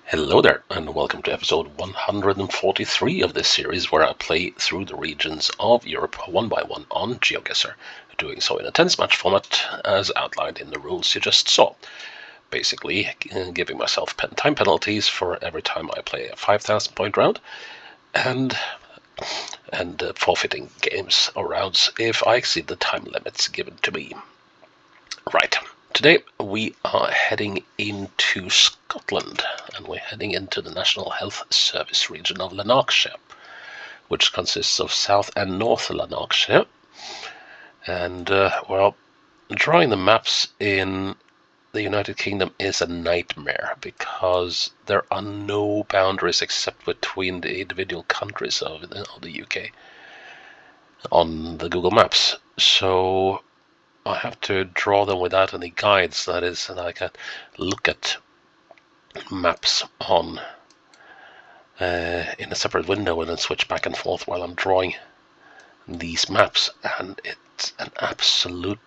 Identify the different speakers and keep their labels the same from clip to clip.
Speaker 1: Hello there, and welcome to episode 143 of this series where I play through the regions of Europe one by one on GeoGuessr, doing so in a tense match format as outlined in the rules you just saw. Basically, giving myself time penalties for every time I play a 5,000 point round, and forfeiting games or rounds if I exceed the time limits given to me. Right. Today we are heading into Scotland, and we're heading into the National Health Service region of Lanarkshire, which consists of South and North Lanarkshire. And, drawing the maps in the United Kingdom is a nightmare because there are no boundaries except between the individual countries of the UK on the Google Maps. So I have to draw them without any guides. That is, that I can look at maps on in a separate window and then switch back and forth while I'm drawing these maps. And it's an absolute,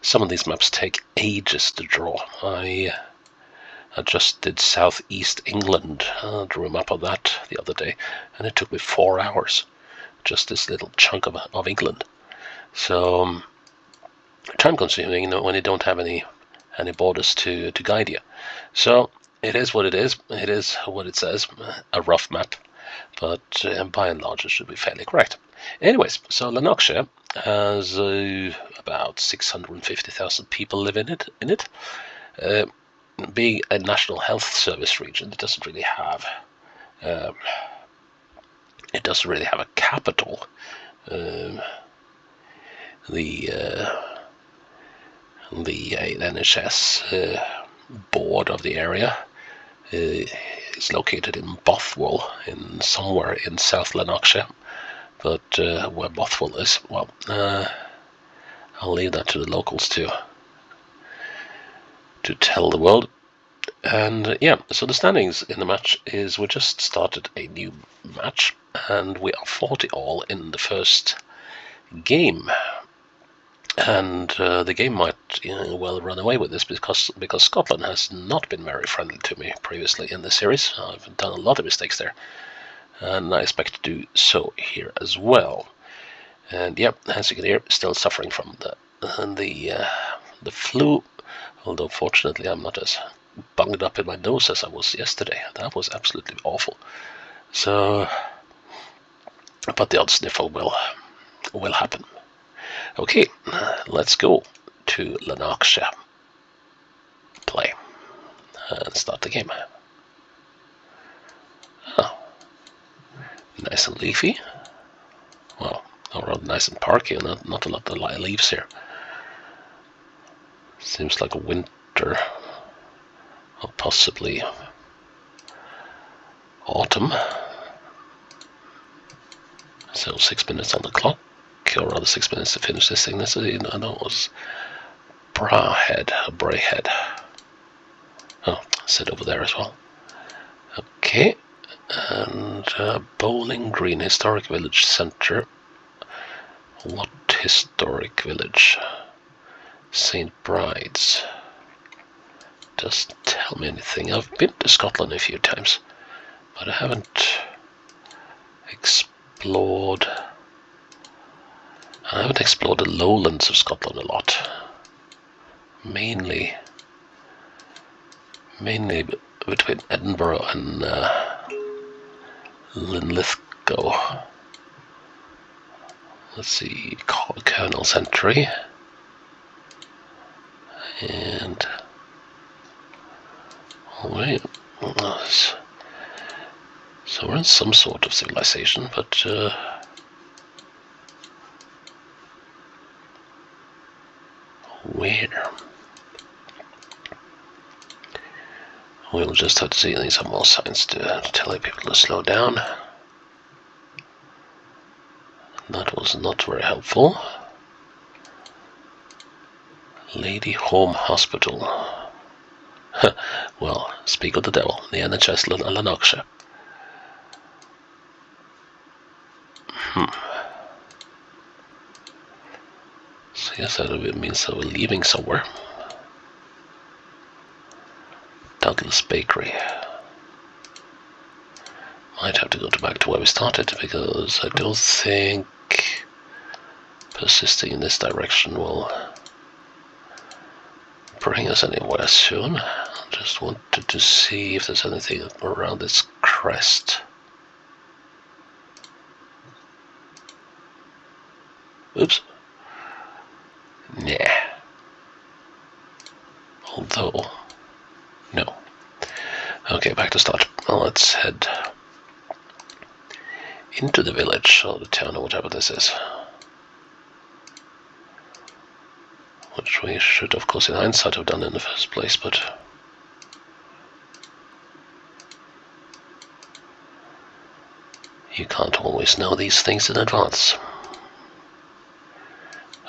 Speaker 1: some of these maps take ages to draw. I just did Southeast England, drew a map of that the other day, and it took me 4 hours, just this little chunk of England. So time consuming when you don't have any borders to guide you. So it is what it is. It is what it says, a rough map, but by and large it should be fairly correct. Anyways, so Lanarkshire has about 650,000 people live in it. Being a National Health Service region, it doesn't really have a capital. The NHS board of the area is located in Bothwell, somewhere in South Lanarkshire. But where Bothwell is, well, I'll leave that to the locals to tell the world. And so the standings in the match is we just started a new match, and we are 40 all in the first game. And the game might well run away with this because Scotland has not been very friendly to me previously in the series. I've done a lot of mistakes there, and I expect to do so here as well. And as you can hear, still suffering from the flu, although fortunately I'm not as bunged up in my nose as I was yesterday. That was absolutely awful. So, but the odd sniffle will happen. Okay, let's go to Lanarkshire. Play. And start the game. Oh, nice and leafy. Well, rather nice and parky, and not a lot of leaves here. Seems like a winter, or possibly autumn. So 6 minutes on the clock. Or rather 6 minutes to finish this thing. This is, I know it was Brayhead. Oh, sit over there as well. Okay, and Bowling Green Historic Village Centre. What historic village? St. Bride's. Doesn't tell me anything. I've been to Scotland a few times, but I haven't explored the lowlands of Scotland a lot. Mainly between Edinburgh and Linlithgow. Let's see, Colonel's Entry. And wait, so we're in some sort of civilization, but where? We'll just have to see some more signs to tell people to slow down. That was not very helpful. Lady Home Hospital. Well, speak of the devil, the NHS Lanarkshire. So yes, that means that we're leaving somewhere. Douglas Bakery. Might have to go back to where we started, because I don't think persisting in this direction will bring us anywhere soon. I just wanted to see if there's anything around this crest. Oops. Nah. Although, no. Okay, back to start. Well, let's head into the village, or the town, or whatever this is. Which we should, of course, in hindsight have done in the first place, but you can't always know these things in advance.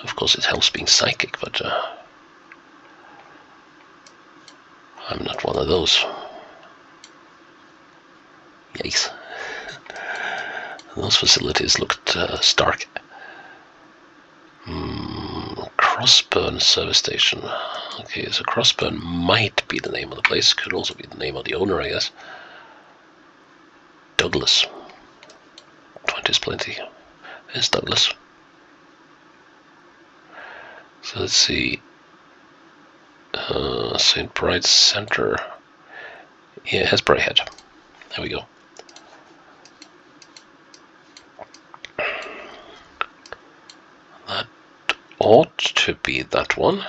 Speaker 1: Of course, it helps being psychic, but I'm not one of those. Yikes. Those facilities looked stark. Crossburn service station. Okay, so Crossburn might be the name of the place. Could also be the name of the owner, I guess. Douglas. 20 is plenty. There's Douglas. So let's see. St. Bride's Center. Yeah, Hesbury Head. There we go. That ought to be that one.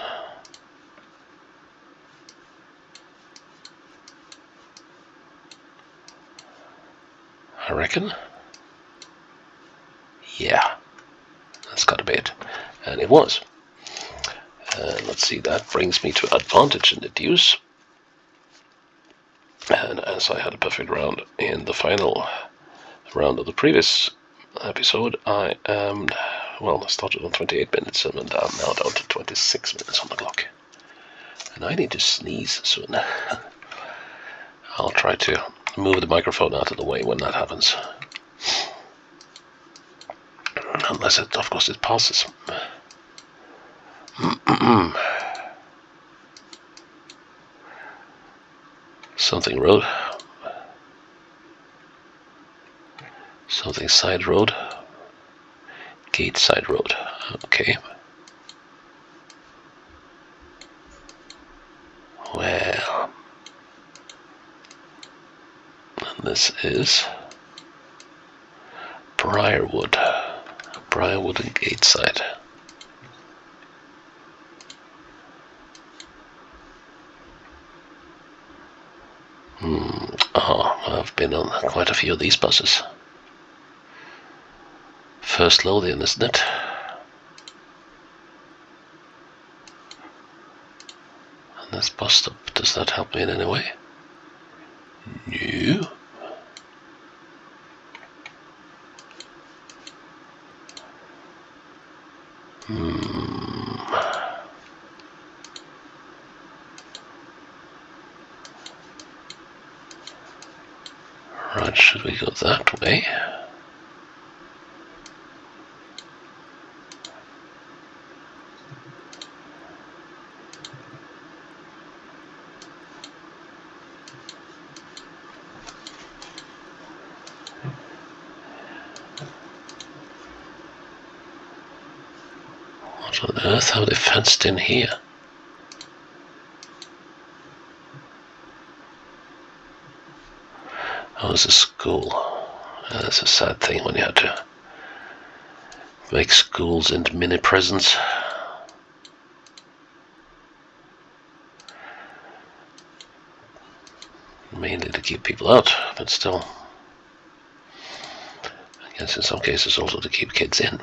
Speaker 1: I reckon. Yeah, that's gotta be it. And it was. And let's see, that brings me to advantage in the deuce. And as I had a perfect round in the final round of the previous episode, I am, well, I started on 28 minutes and I'm now down to 26 minutes on the clock. And I need to sneeze soon. I'll try to move the microphone out of the way when that happens. Unless it, of course, it passes. Something road. Something side road. Gate side road. Okay. Well. And this is Briarwood. Briarwood and Gateside. I've been on quite a few of these buses. First Lothian, isn't it? And this bus stop, does that help me in any way? No. Right, should we go that way? What on earth have they fenced in here? Oh, it's a school. That's a sad thing when you have to make schools into mini prisons. Mainly to keep people out, but still. I guess in some cases also to keep kids in.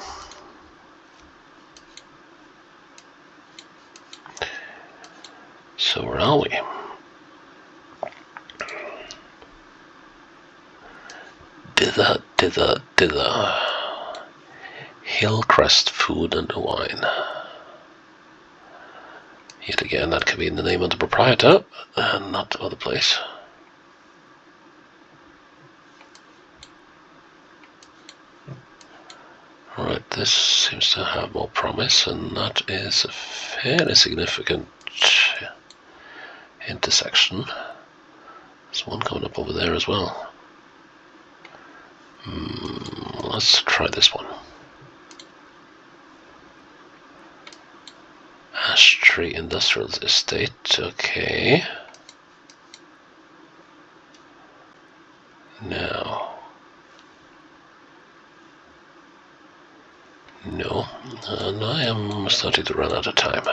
Speaker 1: So where are we? Dither. Hillcrest Food and Wine. Yet again, that could be in the name of the proprietor and not of the place. Right, this seems to have more promise, and that is a fairly significant intersection. There's one coming up over there as well. Let's try this one. Ash Tree Industrial Estate, okay. Now. No, and I am starting to run out of time.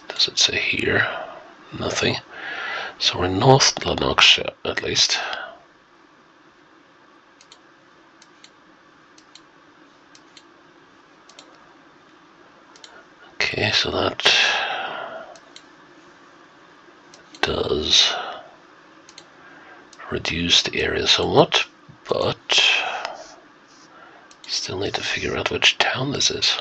Speaker 1: Does it say here? Nothing. So we're in North Lanarkshire, at least. Okay, so that does reduce the area somewhat, but still need to figure out which town this is.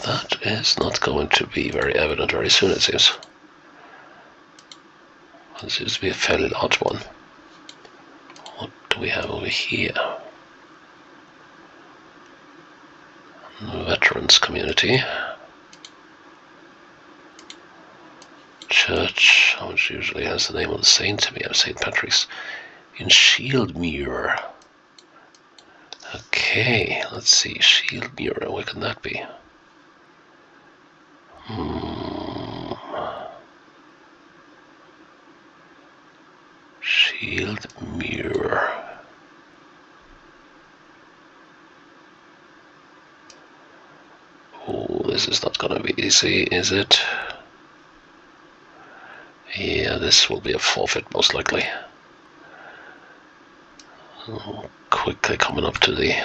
Speaker 1: That is not going to be very evident very soon, it seems. It seems to be a fairly large one. What do we have over here? Veterans community. Church, which usually has the name of the saint. We have St. Patrick's in Shieldmuir. Okay, let's see. Shieldmuir, where can that be? Shieldmuir. Oh, this is not gonna be easy, is it? Yeah, this will be a forfeit, most likely. Oh, quickly coming up to the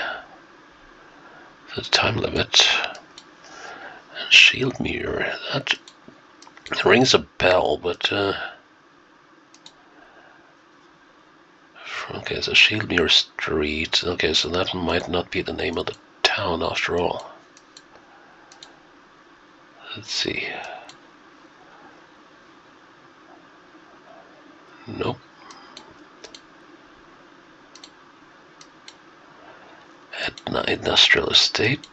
Speaker 1: time limit. And Shieldmuir, that rings a bell, but okay, so Shieldmuir Street. Okay, so that might not be the name of the town after all. Let's see. Nope. Etna Industrial Estate.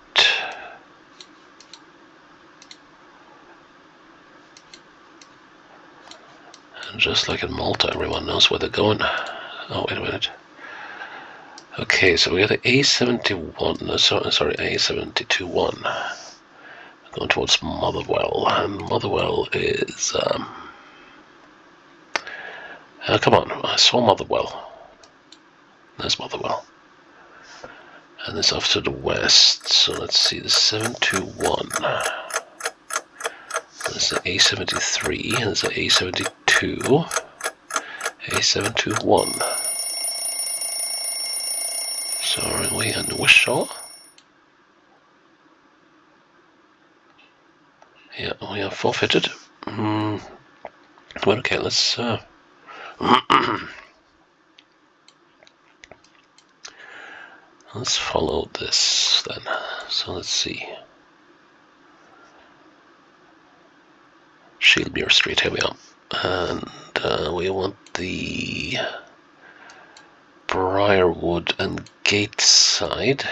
Speaker 1: And just like in Malta, everyone knows where they're going. Oh, wait a minute. Okay, so we got the A71, sorry, A72-1. Going towards Motherwell, and Motherwell is, come on, I saw Motherwell. There's Motherwell. And it's off to the west, so let's see, the 721. There's the A73, and there's the A72, A721. So are we in Wishaw? Yeah, we are forfeited. Well, okay, let's let's follow this then. So let's see. Shieldmuir Street, here we are. And we want the Briarwood and Gateside.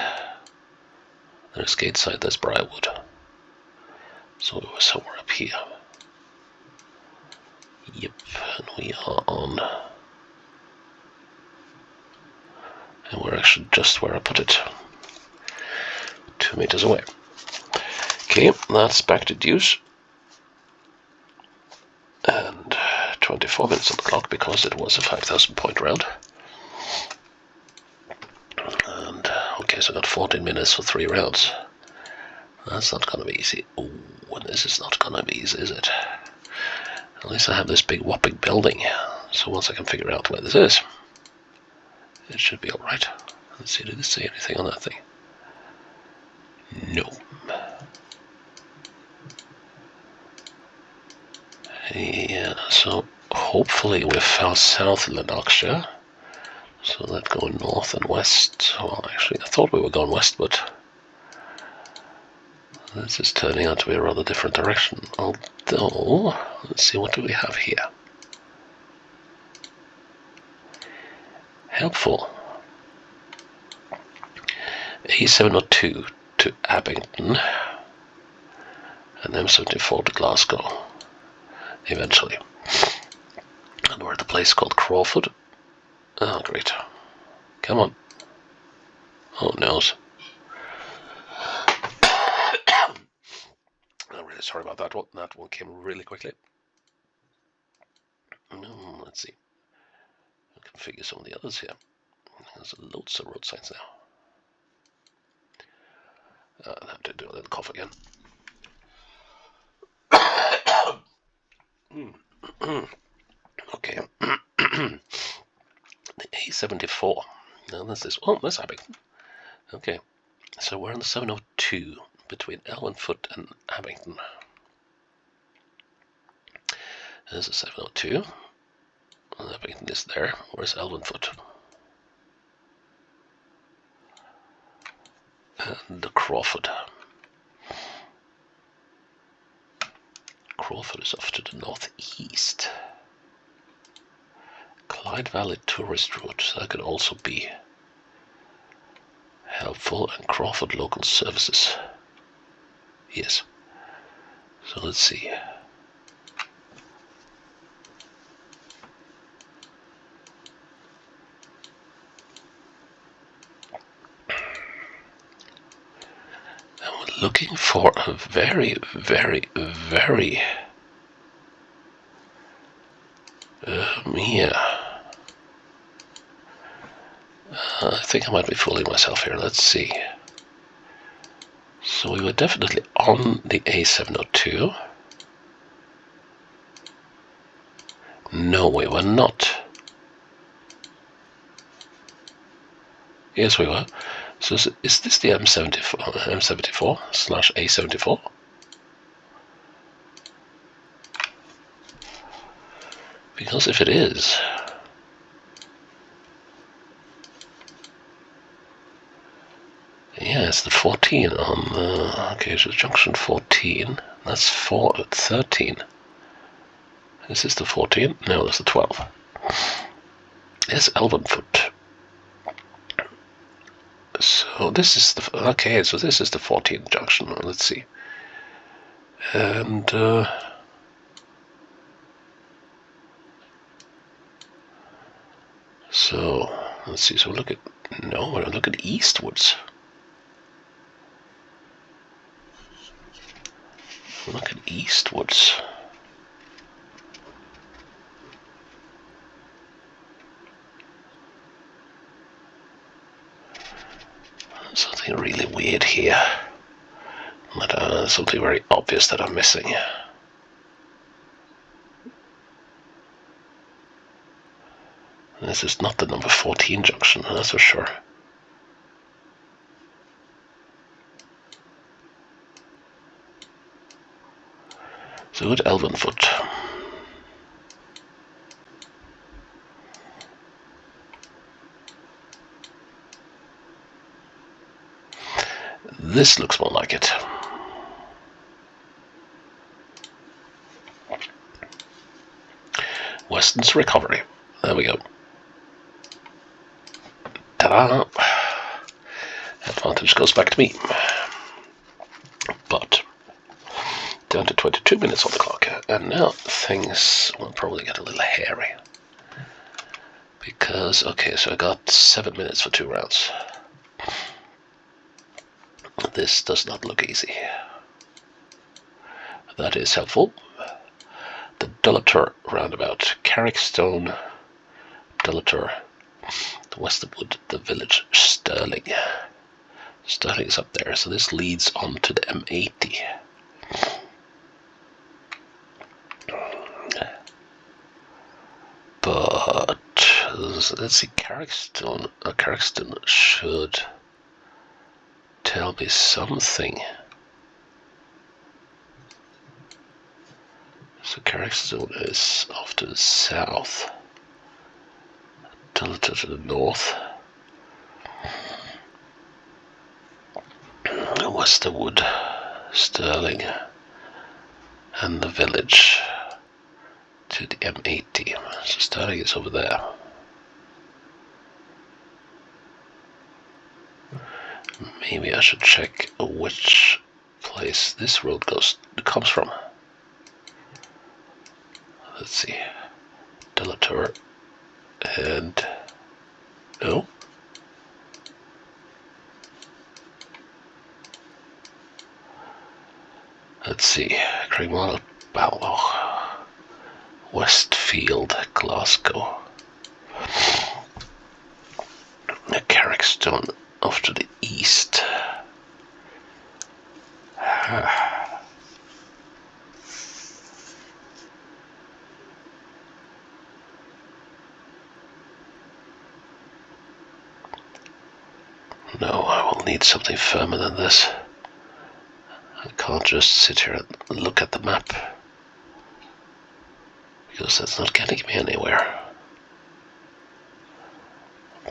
Speaker 1: There's Gateside, there's Briarwood. So we were somewhere up here. Yep, and we are on. And we're actually just where I put it. 2 meters away. Okay, that's back to dues. And 24 minutes on the clock because it was a 5,000 point round. And okay, so I got 14 minutes for 3 rounds. That's not gonna be easy. Oh, this is not gonna be easy, is it? At least I have this big whopping building. So once I can figure out where this is, it should be alright. Let's see, did it say anything on that thing? No. Yeah, so hopefully we fell south Lanarkshire. So that going north and west. Well, actually, I thought we were going west, but this is turning out to be a rather different direction. Although, let's see, what do we have here? helpful. A702 to Abington, and M74 to Glasgow, eventually. And we're at a place called Crawford. Oh, great. Come on. Oh, noes. I'm really sorry about that one. That one came really quickly. Let's see. I can figure some of the others here. There's loads of road signs now. I have to do a little cough again. Okay. The A74. Now this is, oh, that's Abington. Okay, so we're on the 702 between Elvenfoot and Abington. There's a 702. Abington is there. Where's Elvenfoot? And the Crawford. Crawford is off to the northeast. Clyde Valley tourist route, that could also be helpful, and Crawford local services. Yes. So let's see. And we're looking for a very, very, very I think I might be fooling myself here. Let's see. So we were definitely on the A702. No, we were not. Yes, we were. So is this the M74 slash A74? Because if it is, yeah, it's the 14 on the, okay, so junction 14, that's 13. Is this the 14? No, that's the 12. It's Elvenfoot. So this is the, okay, so this is the 14 junction, let's see. And, so, let's see, so look at, no, look at eastwards. Look at eastwards. Something really weird here. But, something very obvious that I'm missing. This is not the number 14 junction, that's for sure. So at Elvenfoot. This looks more like it. Weston's Recovery. There we go. Ta-da! Advantage goes back to me. But down to 22 minutes on the clock, and now things will probably get a little hairy. Because, okay, so I got 7 minutes for 2 rounds. This does not look easy. That is helpful. The Dullator roundabout, Carrickstone, Dullator, the Westerwood, the village Stirling. Stirling is up there, so this leads on to the M80. But let's see, Carrickstone should tell me something. So Carrickstone is off to the south, Dullator to the north, Westerwood, Stirling, and the village to the M80. So Stirling is over there. Maybe I should check which place this road comes from. Let's see. Delator. And no. Let's see. Craigmile, Ballow, Westfield, Glasgow. Carrickstone off to the east. No, I will need something firmer than this. I can't just sit here and look at the map, because that's not getting me anywhere.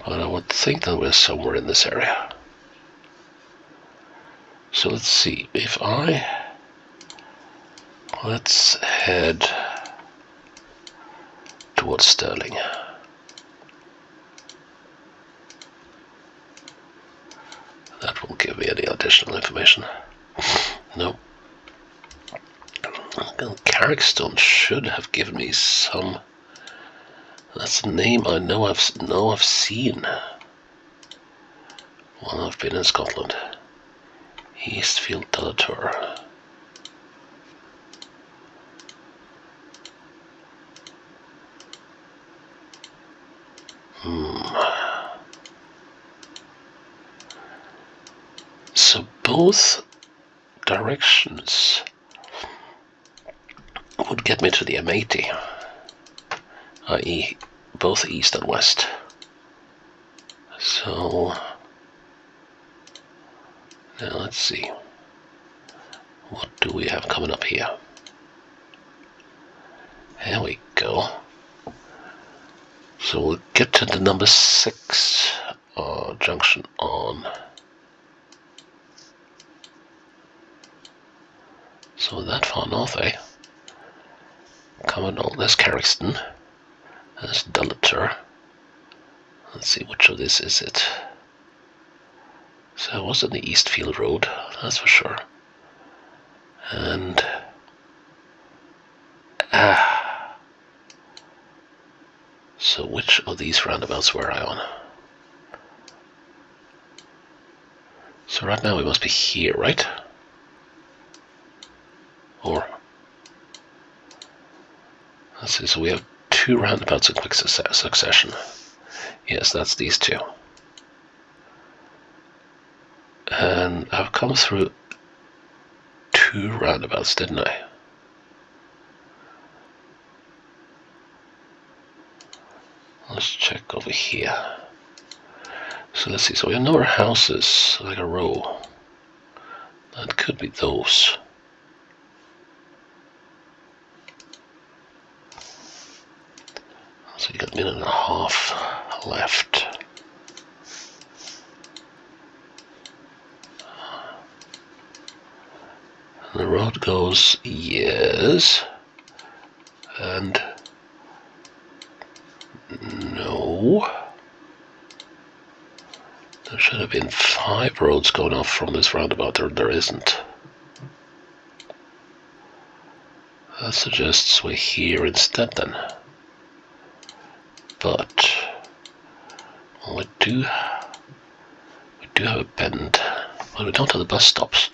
Speaker 1: But I would think that we're somewhere in this area. So let's see, let's head towards Stirling. That will give me any additional information. No. Carrickstone should have given me some. That's a name I know I've seen while I've been in Scotland. Eastfield Delator. So both directions would get me to the M80, i.e. both east and west. So now let's see, what do we have coming up here? There we go. So we'll get to the number 6 junction on. So that far north, eh? Coming on, there's Carrickstone, there's Delator. Let's see, which of this is it? So it was on the Eastfield Road, that's for sure. And so which of these roundabouts were I on? So right now we must be here, right? Or let's see, so we have 2 roundabouts in quick succession. Yes, that's these 2. And I've come through 2 roundabouts, didn't I? Let's check over here. So let's see, so we have no houses, like a row. That could be those. So you got a minute and a half left. And the road goes, yes, and no. There should have been 5 roads going off from this roundabout. There isn't. That suggests we're here instead then. But well, we do have a bend, but we don't have the bus stops.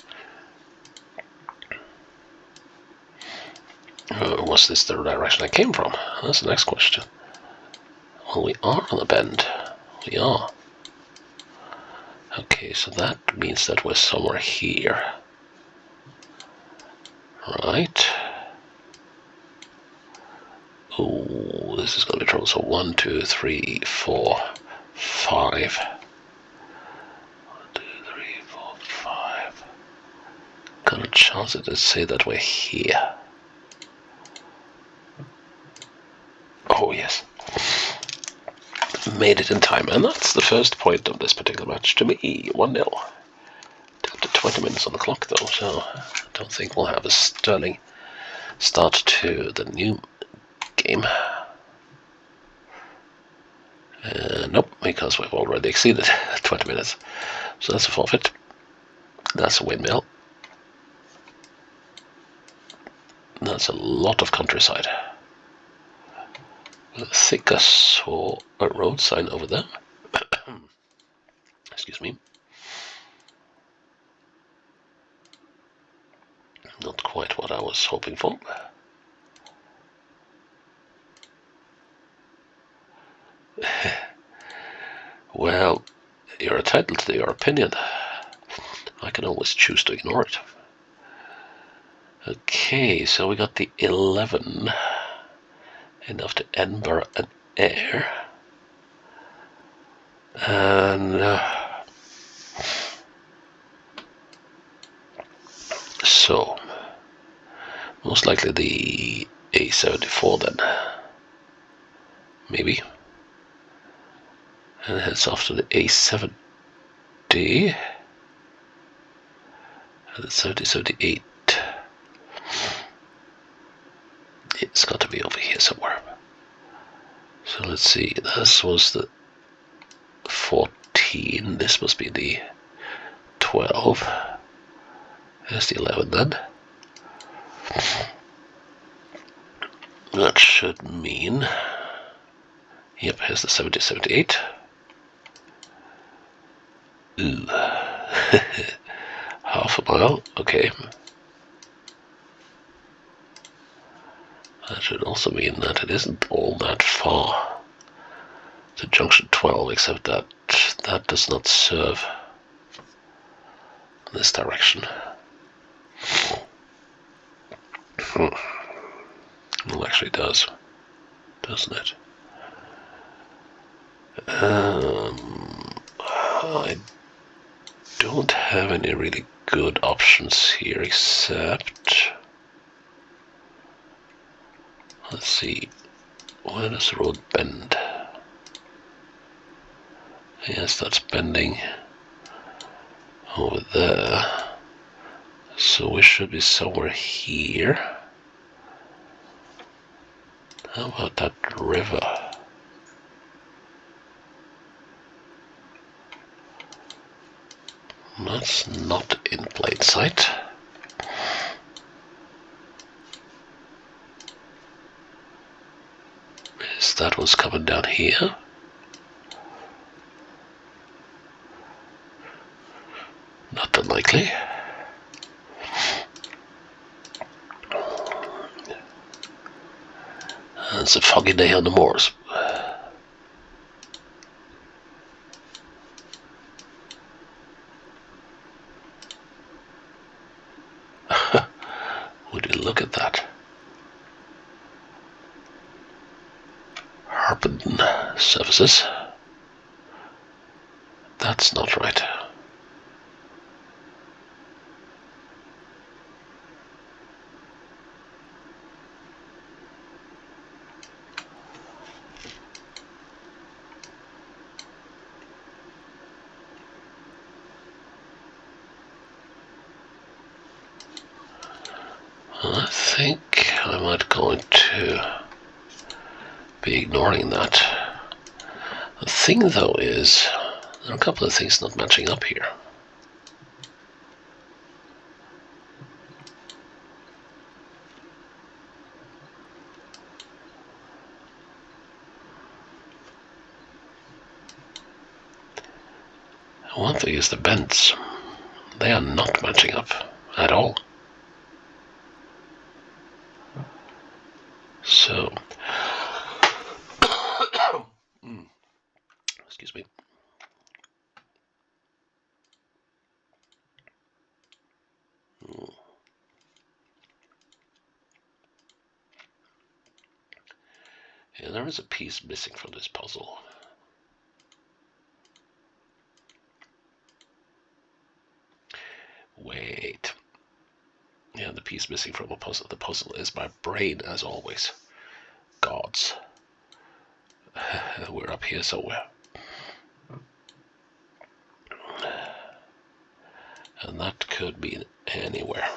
Speaker 1: Was this the direction I came from? That's the next question. Well, we are on the bend. We are. Okay, so that means that we're somewhere here. Right. Oh, this is going to be trouble. So 1, 2, 3, 4, 5. 1, 2, 3, 4, 5. Got a chance to say that we're here. Oh yes. Made it in time, and that's the first point of this particular match to me. 1-0. Down to 20 minutes on the clock though, so I don't think we'll have a sterling start to the new game. Nope, because we've already exceeded 20 minutes. So that's a forfeit. That's a windmill. That's a lot of countryside. I think I saw a road sign over there. Excuse me. Not quite what I was hoping for. Well, you're entitled to your opinion. I can always choose to ignore it. Okay, so we got the 11. Enough to Edinburgh and Ayr. And so, most likely the A74 then. Maybe. And it heads off to the A70. And the 7078. It's got to be over here somewhere. So let's see, this was the 14, this must be the 12. There's the 11 then. That should mean, yep, here's the 7078. Ooh. Half a mile, okay. That should also mean that it isn't all that far to junction 12, except that that does not serve this direction. Well, actually it does, doesn't it? I don't have any really good options here, except, let's see, where does the road bend? Yes, that's bending over there. So we should be somewhere here. How about that river? That's not in plain sight. Is that what's coming down here? Not unlikely. It's a foggy day on the moors. Would you look at that? Harpenden services. That's not right. I think I might going to be ignoring that. The thing though is, there are a couple of things not matching up here. One thing is the bends. They are not matching up at all. So, excuse me. Yeah, there is a piece missing from this puzzle. Wait. Yeah, the piece missing from a puzzle. The puzzle is my brain, as always. Gods. We're up here somewhere. And that could be anywhere.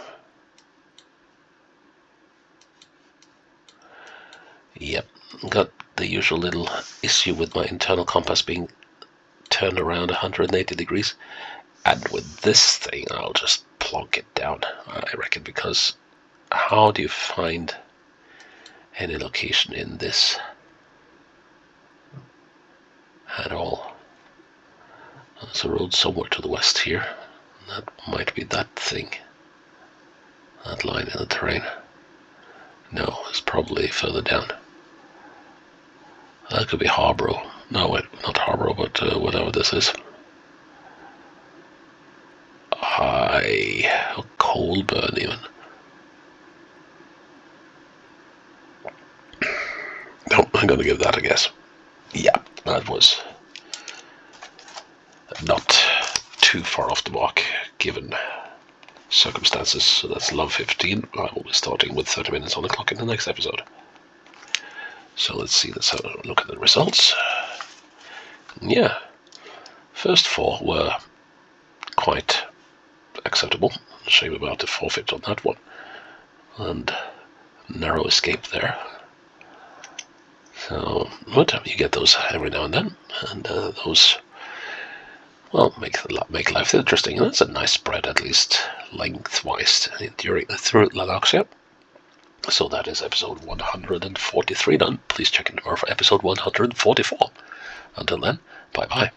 Speaker 1: Yep, got the usual little issue with my internal compass being turned around 180 degrees. And with this thing, I'll just plonk it down, I reckon, because how do you find any location in this at all? There's a road somewhere to the west here. That might be that thing. That line in the terrain. No, it's probably further down. That could be Harborough. No, wait, not Harborough, but whatever this is. Colburn even. No, I'm gonna give that a guess. Yeah, that was not too far off the mark given circumstances. So that's Love 15. I will be starting with 30 minutes on the clock in the next episode. So let's see, let's have a look at the results. Yeah, first 4 were quite acceptable. Shame about the forfeit on that one. And narrow escape there. So, but you get those every now and then, and those, well, make life interesting. And that's a nice spread, at least lengthwise, through Lanarkshire. So that is episode 143 done. Please check in tomorrow for episode 144. Until then, bye-bye.